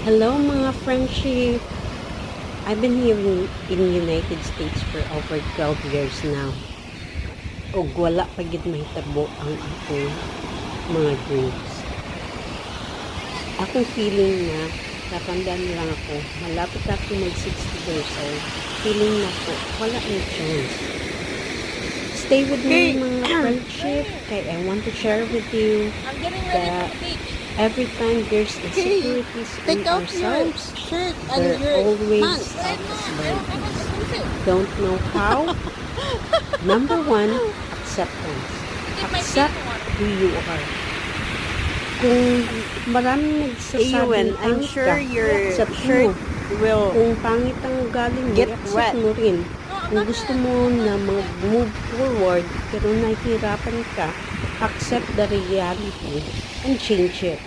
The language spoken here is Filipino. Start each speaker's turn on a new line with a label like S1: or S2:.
S1: Hello mga friendship. I've been here in United States for over 12 years now. O wala pa gid mahitabo ang akong mga dreams. Akong feeling na natandaan lang ako, malapit ako mag 60 years old. Feeling na ko, wala na chance. Stay with me mga friendship, kay I want to share with you
S2: I'm getting ready
S1: that
S2: for the beach.
S1: every time there's insecurities in
S3: Take off your
S1: ourselves,
S3: shirt
S1: there
S3: and your
S1: always
S3: pants.
S2: I don't have a swimsuit.
S1: don't know how. Number one, acceptance.
S2: Get my
S1: Accept
S2: feet warm.
S1: who you are. Kung maraming nagsasabing
S3: Ewan, I'm
S1: pangit
S3: sure
S1: ka,
S3: your
S1: accept
S3: shirt
S1: mo.
S3: will
S1: Kung pangit ang galing mo,
S3: get
S1: accept
S3: wet.
S1: mo rin.
S2: No, I'm
S1: Kung
S2: not
S1: gusto
S2: gonna-
S1: mo na mag-move forward, pero nahihirapan ka, accept the reality and change it.